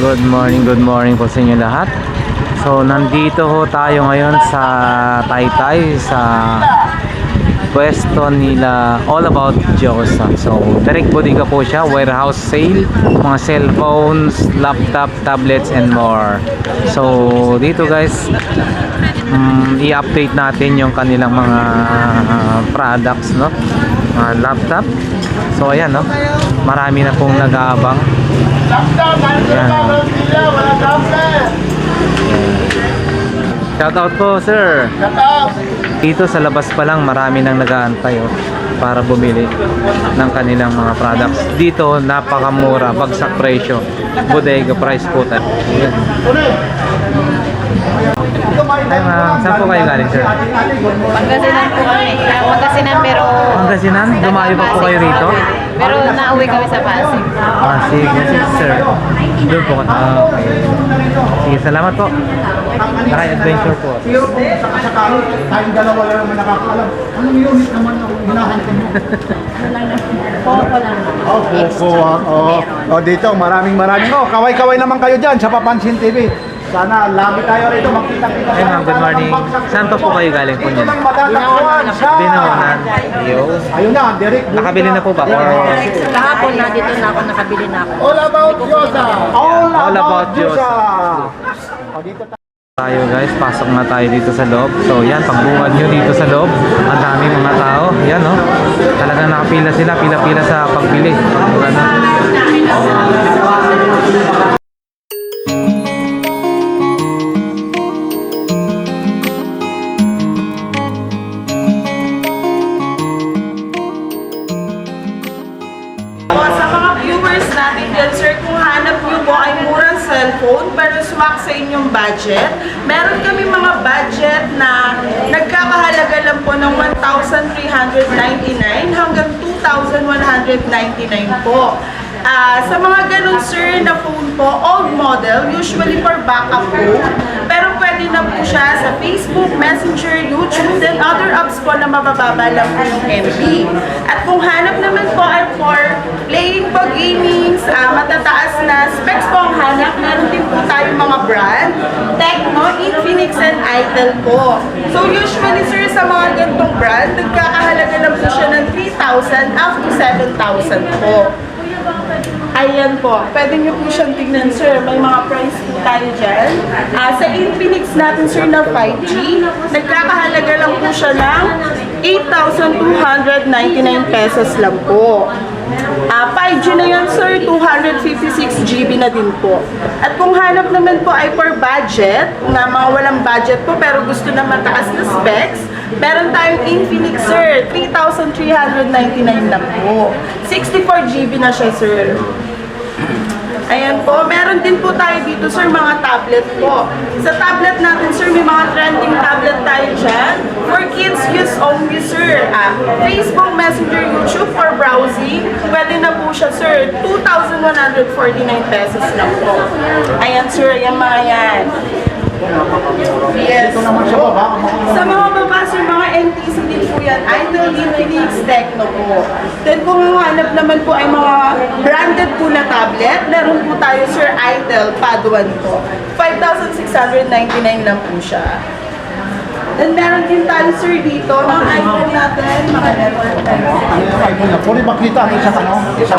good morning po sa inyo lahat. So, nandito ho tayo ngayon sa Taytay, sa pwesto nila All About Diyosa. So, direct bodega po siya, warehouse sale, mga cellphones, laptop, tablets, and more. So, dito guys, i-update natin yung kanilang mga products, no? Mga laptop. So, ayan, no? Marami na pong nag-aabang. Shout out po, sir. Dito sa labas pa lang marami nang nag-aantay para bumili ng kanilang mga products. Dito napakamura, bagsak presyo. Bodega price po tayo. Ay, saan po kayo galing, sir? Pangasinan po kami. Pangasinan pero... Pangasinan? Dumayo pa po kayo rito? Pero nauwi kami sa Pasig. Sige, sir. Doon po. Okay. Sige, salamat po. Nakay adventure po. Tayong dalawa lang naman nakakaalam. Anong unit naman ang hinahanap mo? Poco lang. Dito, maraming. Kaway-kaway naman kayo dyan sa Papansin TV. Sana lagi tayo rito magkita-kita. Hey ma'am, good morning. Saan pa po kayo galing po niyan? Matatakbuhan sa... Binawanan. Ayun na, Derek. Nakabili na po ba? Kahapon na dito na ako, nakabili na ako. All about Diyosa. All about Diyosa. Dito Tayo guys, pasok na tayo dito sa loob. So yan, pagbungad nyo dito sa loob, ang daming mga tao. Yan no, talagang nakapila sila, pila-pila sa pagbili. Sa mga viewers natin dyan, sir, kung hanap nyo po ay murang cellphone pero swak sa inyong budget, meron kami mga budget na nagkakahalaga lang po ng 1,399 hanggang 2,199 po. Sa mga ganun, sir, na phone po, old model, usually for backup po, pero pwede na po siya sa Facebook, Messenger, YouTube, then other apps po na mabababa lang po yung MB. At kung hanap naman po ay for playing po gamings, matataas na specs po ang hanap, meron din po tayong mga brand, Tecno, Infinix, and Itel po. So usually, sir, sa mga ganitong brand, nagkakahalaga lang po siya ng 3,000 up to 7,000 po. Ayan po, pwede nyo po siyang tignan, sir. May mga price po tayo dyan. Sa Infinix natin, sir, na 5G, nagkakahalaga lang po siya ng 8,299 pesos lang po. 5G na yan, sir, 256 GB na din po. At kung hanap naman po ay for budget, na mga walang budget po pero gusto na mataas na specs, meron tayong Infinix, sir, 3,399 lang po. 64 GB na siya, sir. Ayan po, meron din po tayo dito, sir, mga tablet po. Sa tablet natin, sir, may mga trending tablet tayo dyan. For kids use only, sir. Facebook, Messenger, YouTube for browsing. Pwede na po siya, sir. 2,149 pesos lang po. Ayan, sir, ayan mga yan. Yes. Ito naman sa baba. Sa mga baba, sir, mga NTC din po yan. Itel, Infinix, Tecno po. Then kung hanap naman po ay mga branded po na tablet, meron po tayo, sir, Itel, Paduan po. 5,699 lang po siya. Then meron din tayo, sir, dito, mga iPhone natin, mga network tayo. Pwede makita ang isang ano? Isang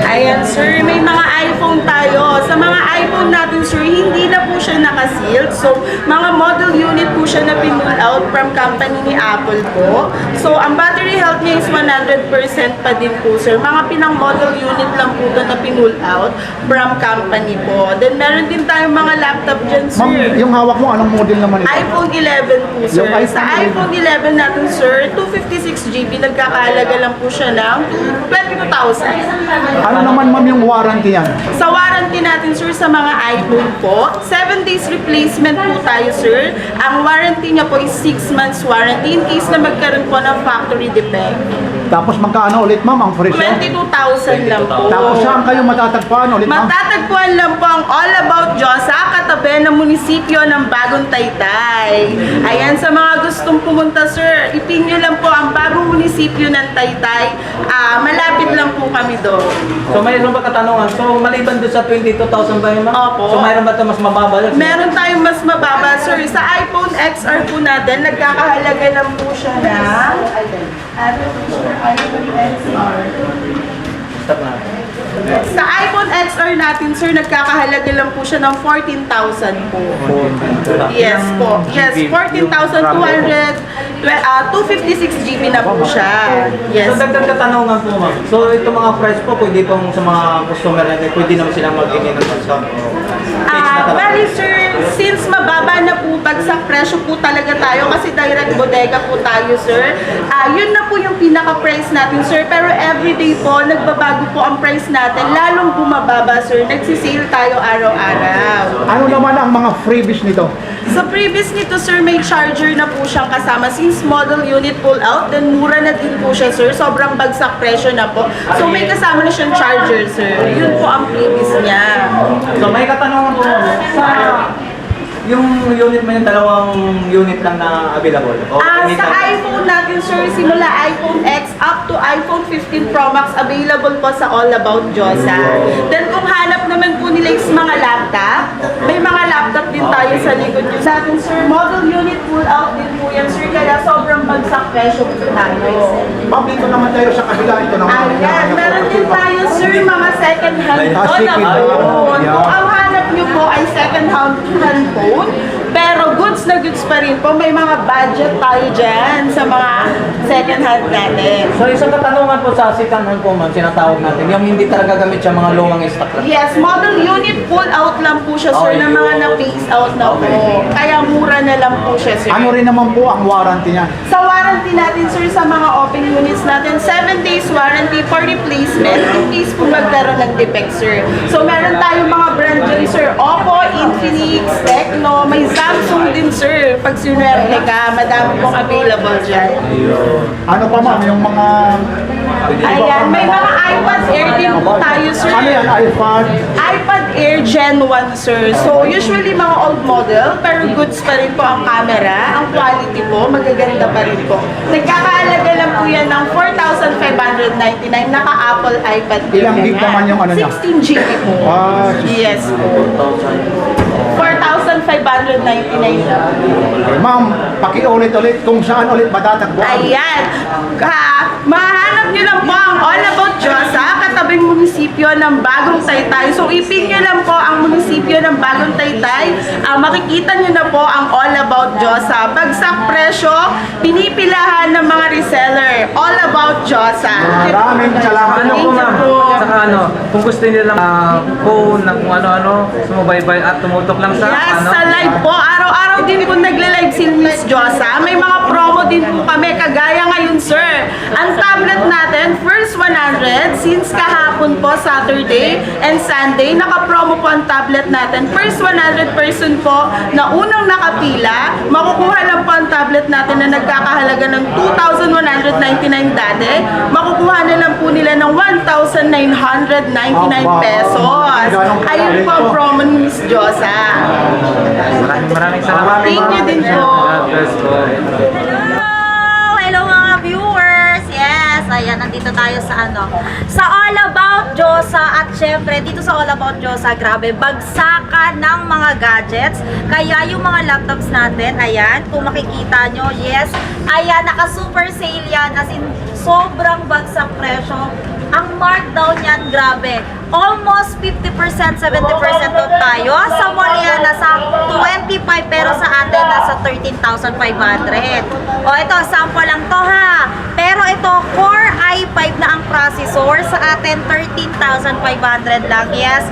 Ayan, sir, may mga iPhone tayo. Sa mga iPhone natin, sir, hindi na po siya nakasealed. So, mga model unit po siya na pinull out from company ni Apple po. So, ang battery health niya is 100% pa din po, sir. Mga pinang model unit lang po ito na pinull out from company po. Then, meron din tayong mga laptop dyan, sir. Ma'am, yung hawak mo, anong model naman ito? iPhone 11 po, sir. Yung iPhone Sa iPhone 11 natin, sir, 256 GB, nagkakahalaga lang po siya ng 22,000. Ano naman, ma'am, yung warranty yan? Sa warranty natin, sir, sa mga iPhone po, 7 days replacement po tayo, sir. Ang warranty niya po is 6 months warranty in case na magkaroon po ng factory defect. Tapos magkano ulit ma'am ang presyo? 22,000 lang po. Tapos saan kayo matatagpuan ulit ma'am? Matatagpuan lang po ang All About Diyosa, katabi ng munisipyo ng Bagong Taytay. Ayan, sa mga gustong pumunta, sir, ipin nyo lang po ang bagong munisipyo ng Taytay. Malapit lang po kami doon. So mayroon ba katanungan? So maliban doon sa 22,000 ba yun, ma'am? Opo. So mayroon ba ito mas mababa? Meron tayong mas mababa, sir. Sa iPhone XR po natin, nagkakahalaga lang po siya na... iPhone XR. Stop natin. Sa iPhone XR natin, sir, nagkakahalaga lang po siya ng 14,000 po. Yes po. Yes, 256 GB na po siya. Yes. So dagdag katanungan po, ma'am. So ito mga price po, pwede pong sa mga customer natin, pwede naman silang mag-ingin ng discount. Bali sir, since mababa na po bagsak presyo po talaga tayo kasi direct bodega po tayo sir. Yun na po yung pinaka-price natin sir. Pero everyday po, nagbabago po ang price natin. Lalong bumababa sir. Nagsisale tayo araw-araw. Ano naman ang mga freebies nito? Sa previous nito sir, may charger na po siyang kasama. Since model unit pull out, then mura na din po siya sir. Sobrang bagsak presyo na po. So may kasama na siyang charger sir. Yun po ang previous niya. So may katanungan po, ma'am. Sa yung unit mo yung dalawang unit lang na available? O may Sa ka- iPhone natin sir, simula iPhone X up to iPhone 15 Pro Max, available po sa All About Diyosa. Then kung hanap naman po nila is mga laptop, may mga laptop din tayo sa likod nyo. Sa atin sir, model unit pull out din po yan sir, kaya sobrang bagsak presyo po tayo. Ma'am, dito naman tayo sa kabila. Ito naman. Ayan, meron din tayo sir, mga second hand second hand. phone. Yeah. Kung ang hanap nyo po ay second hand phone, pero goods na goods pa rin po. May mga budget tayo dyan sa mga second hand natin. So isang katanungan po sa second hand po, ma'am, sinatawag natin, yung hindi talaga gamit siya mga lumang stock lang. Yes, model unit pull out lang po siya sir, na mga na-phase out na po. Kaya mura na lang po siya sir. Ano rin naman po ang warranty niya? Sa warranty natin sir, sa mga open units natin, 7 days warranty for replacement in case po magkaroon ng defect sir. So meron tayong mga brand dyan sir, Oppo, Infinix, Tecno, may Samsung din sir. Pag sinwerte ka, madami pong available dyan. Ano pa ma'am, yung mga... Ayan, may mga iPad Air din po tayo sir. Ano yan, iPad? iPad Air Gen 1 sir. So usually mga old model, pero goods pa rin po ang camera. Ang quality po, magaganda pa rin po. Nagkakaalaga lang po yan ng 4,599. Naka-Apple iPad din. Ilang gig naman yung ano niya? 16 GB po. Yes po. 4,599 lang. Ma'am, pakiulit-ulit kung saan ulit matatagpuan. Ayan. Mahanap nyo lang po ang All About Diyosa, katabing munisipyo ng Bagong Taytay. So, ipin nyo lang po ang munisipyo ng Bagong Taytay. Makikita nyo na po ang All About Diyosa. Bagsak presyo, pinipilahan ng mga reseller. All About Diyosa. Maraming salamat. Ano po Thank you ma'am? po. Saka ano, kung gusto nilang phone na kung ano-ano, sumubaybay at tumutok lang sa Yes, ano. sa live po. Araw-araw din po nagle-live si Miss Diyosa. May mga promo din po kami. Kagaya ngayon, sir. Ang tablet natin, first 100, since kahapon po, Saturday and Sunday, naka-promo po ang tablet natin. First 100 person po na unang nakapila, makukuha lang po ang tablet natin na nagkakahalaga ng 2,199 dati. Makukuha na lang po nila ng 1,999 pesos. Ayun po ang promo ni Miss Diyosa. Maraming salamat. Thank you din po. God bless po. Hello mga viewers! Yes, ayan, nandito tayo sa sa All About Diyosa at syempre dito sa All About Diyosa, grabe, bagsakan ng mga gadgets. Kaya yung mga laptops natin, ayan, kung makikita nyo, yes, ayan, naka super sale yan, as in, sobrang bagsak presyo. Ang markdown yan, grabe. Almost 50%, 70% off tayo. Sa mall yan, nasa 25, pero sa atin, nasa 13,500. O, ito, sample lang to ha. Pero ito, Core i5 na ang processor. Sa atin, 13,500 lang. Yes.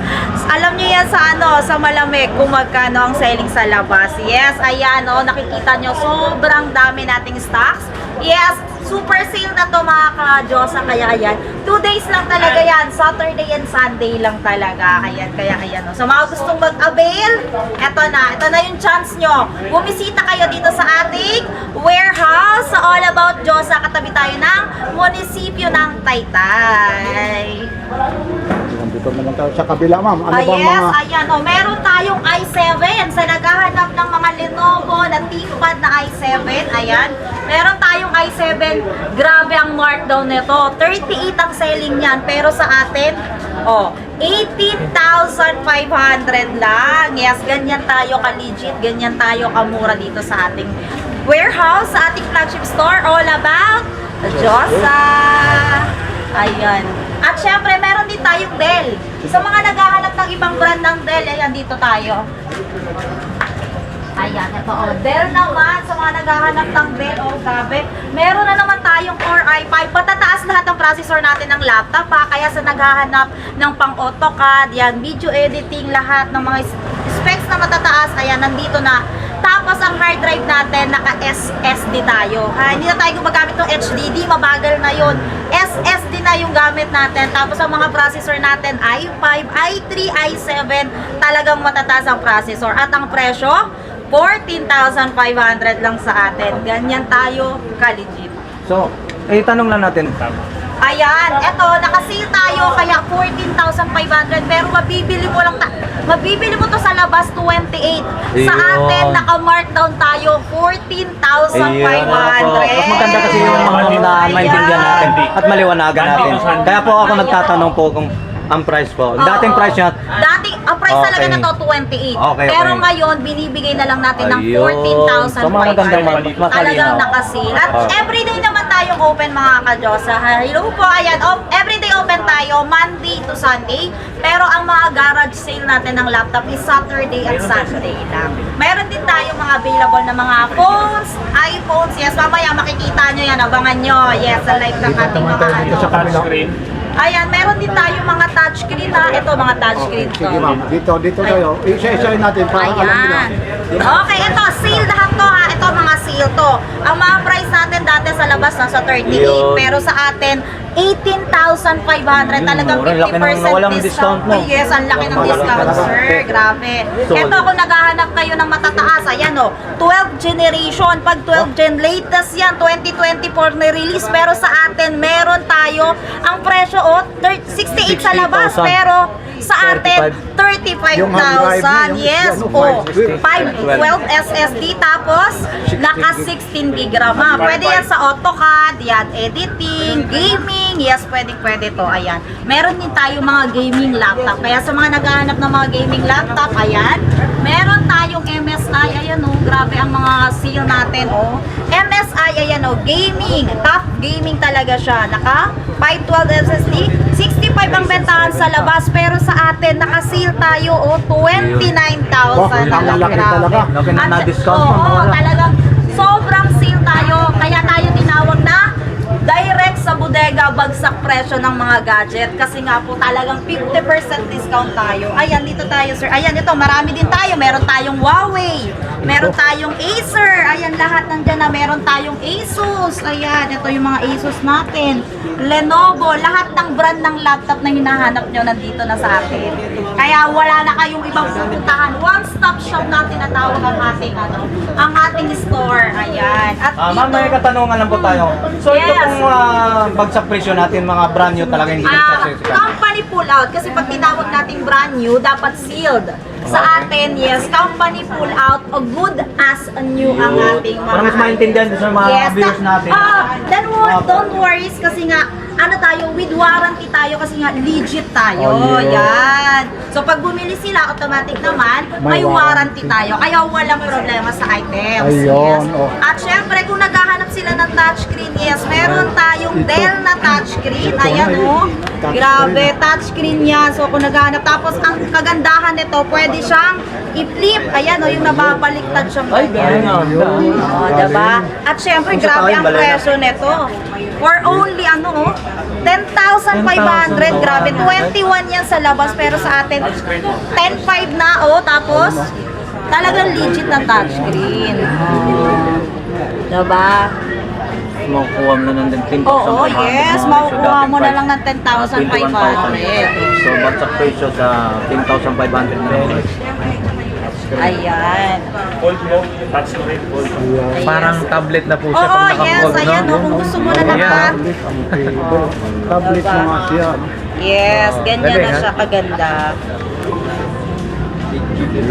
Alam nyo yan sa sa malamig, kung magkano ang selling sa labas. Yes, ayan, nakikita nyo, sobrang dami nating stocks. Yes, super sale na to mga ka-Diyosa. Kaya ayan, 2 days lang talaga yan. Saturday and Sunday lang talaga. Kaya ayan. So mga gustong mag-avail, eto na yung chance nyo. Bumisita kayo dito sa ating warehouse sa All About Diyosa. Katabi tayo ng munisipyo ng Taytay. Dito naman tayo sa kabila, ma'am. Ano bang Yes, mga... ayan o. Meron tayong i7 sa naghahanap ng mga Lenovo na ThinkPad na i7. Ayan. Meron tayong i7. Grabe ang markdown nito. 38 ang selling niyan. Pero sa atin, 18,500 lang. Yes, ganyan tayo ka-legit. Ganyan tayo kamura dito sa ating warehouse, sa ating flagship store. All About Diyosa. Ayan. At syempre, meron din tayong Dell. Sa mga naghahanap ng ibang brand ng Dell, ayan, dito tayo. Ayan, ito o. Dell naman, sa mga naghahanap ng Dell, grabe. Meron na naman tayong Core i5. Patataas lahat ng processor natin ng laptop, ha. Kaya sa naghahanap ng pang-AutoCAD, yan, video editing, lahat ng mga specs na matataas, ayan, nandito na. Tapos ang hard drive natin, naka-SSD tayo. Ha? Hindi na tayo gumagamit ng HDD, mabagal na yun. SSD na yung gamit natin. Tapos ang mga processor natin, i5, i3, i7, talagang matataas ang processor. At ang presyo, 14,500 lang sa atin. Ganyan tayo, ka-legit. So, tanong lang natin. Ayan, eto, nakasale tayo, kaya 14,500. Pero mabibili mo to sa labas, 28. Sa Ayun. atin, naka-markdown tayo, 14,500. Mas maganda kasi yung mga na maintindihan natin at maliwanagan natin. Kaya po ako nagtatanong po kung ang price po. Dating price niya, Dating, ang price talaga Okay. na to, 28. Okay, Pero okay. ngayon, binibigay na lang natin ng Ayun. 14,500. So, mga magandang mas Talagang malinaw. nakasale. At everyday naman tayong open mga ka-Diyosa. Hello po, ayan. Everyday open tayo, Monday to Sunday. Pero ang mga garage sale natin ng laptop is Saturday at Sunday lang. Meron din tayong mga available na mga phones, iPhones. Yes, mamaya makikita nyo yan. Abangan nyo. Yes, sa live ng ating mga Dito sa kabila. Ayan, meron din tayong mga touchscreen ha. Ito, mga touchscreen to. Sige, ma'am. Dito tayo. Isa-isahin natin para alam nila. Ayan. Okay, ito, sale lahat to ha. Ito, mga sale to. Ang mga price natin dati sa labas nasa 38. Yun. Pero sa atin, 18,500. Talagang mura. Laki ng 50% walang discount. discount mo. Yes, ang laki ng discount, sir. Grabe. Ito, kung naghahanap kayo ng matataas, ayan o, 12 generation. Pag 12 gen, latest yan, 2024 na release. Pero sa atin, meron tayo, ang presyo o, 68 sa labas. 60,000. Pero sa atin, 35,000. Yes, o. 512 SSD, tapos naka 16 gig RAM. ha. Pwede yan sa AutoCAD, yan, editing, gaming. Yes, pwede to. Ayan. Meron din tayo mga gaming laptop. Kaya sa mga naghahanap ng mga gaming laptop, ayan. Meron tayong MSI. Ayan o, grabe ang mga sale natin o. MSI, ayan o, gaming. Top gaming talaga siya. Naka 512 SSD. 65 ang bentahan sa labas, pero sa atin, naka-sale tayo o, 29,000 na lang. Ang laki talaga. Laki na At- na-discount oo, mo, wala. talagang sobrang sale tayo. Kaya tayo tinawag na direct sa bodega, bagsak presyo ng mga gadget. Kasi nga po talagang 50% discount tayo. Ayan, dito tayo, sir. Ayan, ito, marami din tayo. Meron tayong Huawei. Meron tayong Acer. Ayan, lahat nandyan na. Meron tayong Asus. Ayan, ito yung mga Asus natin. Lenovo. Lahat ng brand ng laptop na hinahanap nyo nandito na sa atin. Kaya wala na kayong ibang pupuntahan. One-stop shop na tinatawag ang ating, ang ating store. Ayan. At Ma'am, may katanungan lang po tayo. So ito Yes. pong bagsak presyo natin, mga brand new talaga hindi nagsasisikan. company pull out. Kasi pag tinawag nating brand new, dapat sealed. Sa atin, yes, company pull out, o good as new ang ating mga... Para mas maintindihan sa mga viewers natin. Then don't worry, kasi nga, ano tayo, with warranty tayo, kasi nga, legit tayo. Oh, yeah. Yan. So, pag bumili sila, automatic naman, may May warranty warranty. tayo. Kaya walang problema sa items. Ayun, Yes. oh. At syempre, kung naghahanap sila ng touchscreen, yes, meron tayong Ito. Dell na touchscreen. Ito, Ayan, may oh. touchscreen. Grabe, touchscreen yan. So, kung naghahanap, tapos ang kagandahan nito, pwede siyang i-flip. Ayan, oh, yung nababaliktad siyang ganyan. Oh, diba? At syempre, Kung sa grabe tayo, ang balay na. presyo nito. For only, 10,500. Grabe, 21 yan sa labas. Pero sa atin, 10,500 na, oh. Tapos, talagang legit na touchscreen. Oh. Diba? makukuha mo na ng 10,500. Oo, yes. Makukuha mo na lang ng 10,500. So, bagsak presyo sa 10,500 na rin. Ayan. Parang tablet na po siya Oo, pag yes. naka-fold, Ayan, no? oh, kung gusto mo na naman. Tablet mo nga siya. Yes, ganyan Galing, na ha? siya kaganda.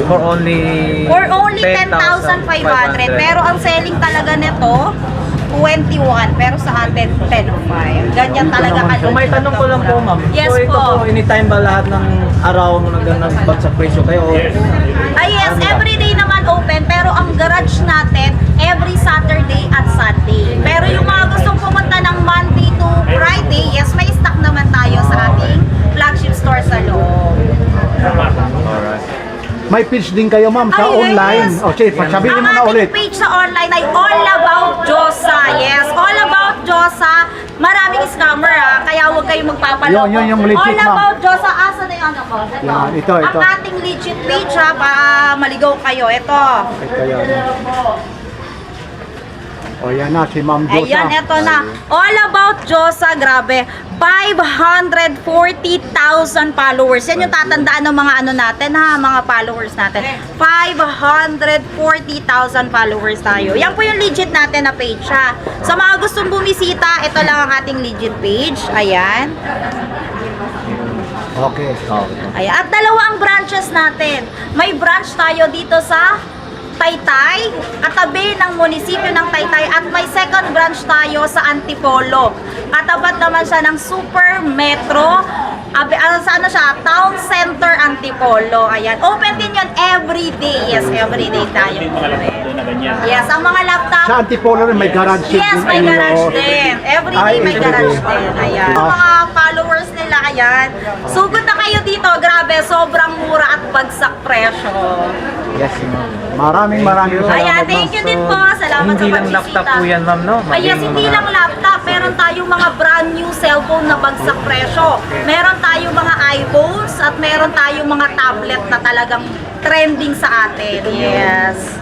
For only For only 10,500. Pero ang selling talaga nito, 21. Pero sa atin, 10,500. Ganyan talaga So, may tanong ko lang po, ma'am. Yes so, ito po. po, anytime ba lahat ng araw mo nagbagsak presyo kayo? Yes, everyday naman open. Pero ang garage natin, every Saturday at Sunday. Pero yung mga gustong pumunta ng Monday to Friday, yes, may stock naman tayo sa ating flagship store sa loob. May page din kayo ma'am sa Ay, online. yes. O sige, sabihin Ang mo na ating ulit. page sa online ay All About Josa. Yes, All About Josa. Maraming scammer kaya huwag kayong magpapaloko. Yun, yung legit, All ma'am. About Josa. Asa na yung ano ko? Ito. Yan, ito. Ang ating legit page para maligaw kayo. Ito. Ito yan. O yan na, si Ma'am Josa. Ayan, ito na. All About Josa, grabe. 540,000 followers. Yan yung tatandaan ng mga ano natin ha, mga followers natin. 540,000 followers tayo. Yan po yung legit natin na page ha. Sa mga gustong bumisita, ito lang ang ating legit page. Ayan. Okay. Ayan. At dalawa ang branches natin. May branch tayo dito sa Taytay, katabi ng munisipyo ng Taytay, at may second branch tayo sa Antipolo. Katapat naman siya ng Super Metro, sa ano siya, Town Center Antipolo. Ayan, open din yun every day. Yes, every day tayo. Yes, ang mga laptop. Sa Antipolo rin may garage din. Yes, may ninyo. garage din. Every day may every garage day. din. Ayan. Ah. Mga followers nila, ayan. Sugod na kayo dito. Grabe, sobrang mura at bagsak presyo. Yes, ma'am. Maraming salamat. Ayan, thank you din po. Salamat Hindi sa lang pagbisita. laptop po yan, ma'am, no? Ay, yes, Maging hindi mga- lang laptop. Meron tayong mga brand new cellphone na bagsak presyo. Meron tayong mga iPhones at meron tayong mga tablet na talagang trending sa atin. Yes.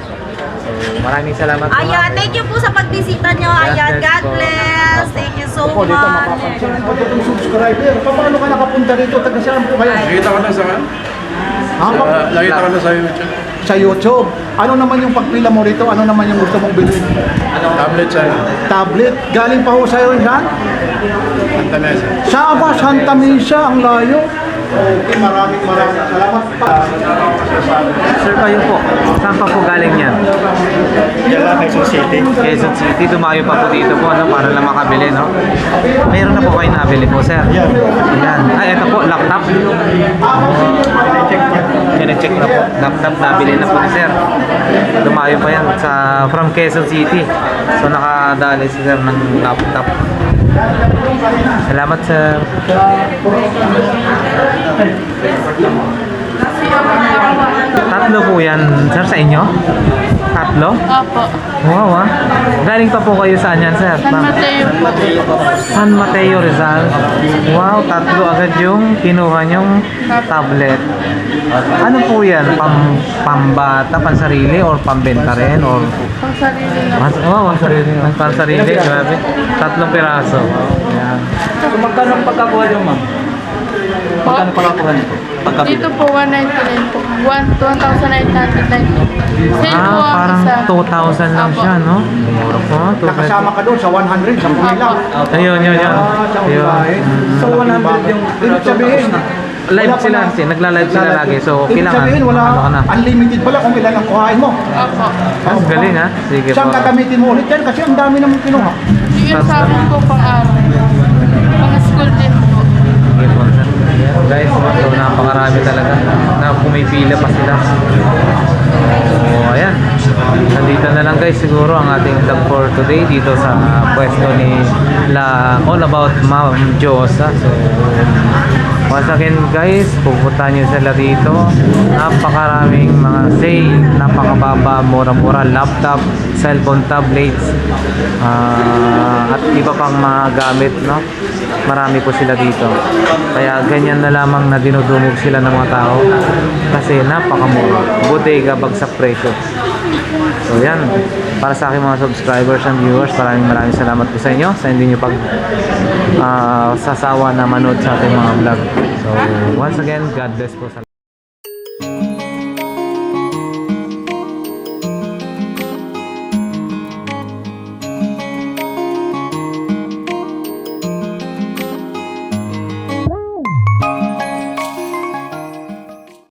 So, maraming salamat po, Ayan, ma'am. thank you po sa pagbisita nyo. Ayan, God bless. Thank you so Ako dito much. mapapansin ko itong subscriber. Paano ka nakapunta dito? Taga saan po kayo? Nakita ko na sa nakita ko na sa YouTube. Sa YouTube. Ano naman yung pagpila mo rito? Ano naman yung gusto mong bilhin? Tablet sa Tablet. Galing pa ho sa'yo yan? Santa Mesa. Saan ba? Santa Mesa. Ang layo. Okay, maraming salamat pa. Sir, kayo po. Saan pa po galing yan? Quezon City. Quezon City. Dumayo pa po dito po, no? Para lang makabili, no? Meron na po kayo nabili po, sir. Ayan. Ay, ito po, laptop. Kine-check na po. Laptop nabili na po ni sir. Dumayo pa yan from Quezon City. So, nakadali si sir ng laptop. Salamat, sir. Tatlo po yan, sir, sa inyo? Tatlo? Opo. Wow, ah. Galing pa po kayo saan yan, sir? San Mateo po. San Mateo, Rizal. Wow, tatlo agad yung kinuha nyong tablet. Ano po yan? Pambata, pansarili, or pambenta rin? Or... Pang sarili na. Wow, pansarili. Grabe. Tatlong piraso. Ayan. So, magkano ang pagkakuha nyo, ma'am? Magkano pagkakuha nyo? Dito po 199 po. 1,999. Sale po ang Parang isa. 2,000 lang Apo. siya, no? Mura po. Nakasama ka doon sa 100. Sa Manila. Ayun, yun. Sa Ayun. online. So, 100 yung Ibig sabihin, Live wala sila pa na- kasi, nagla-live sila lagi. So, Ibig kailangan. sabihin, wala, ano ka na. unlimited pala kung ilan ang kuhain mo. Opo. Ang galing, ha? Sige po. Saan gagamitin mo ulit yan? Kasi ang dami namang kinuha. Yun sa akin po pang araw. Pang school din po. Sige po, sir. Ayan, guys, so, napakarami talaga na pumipila pa sila. So, ayan. Nandito na lang guys siguro ang ating vlog for today dito sa pwesto ni All About Ma'am Josa. So, once again guys, pupuntahan nyo sila dito. Napakaraming mga sale, napakababa, mura-mura, laptop, cellphone, tablets, at iba pang mga gamit, no? Marami po sila dito. Kaya ganyan na lamang na dinudumog sila ng mga tao kasi napakamura. Bodega, bagsak presyo. So yan, para sa aking mga subscribers and viewers, maraming salamat po sa inyo sa hindi nyo pag sasawa na manood sa ating mga vlog. So once again, God bless po sa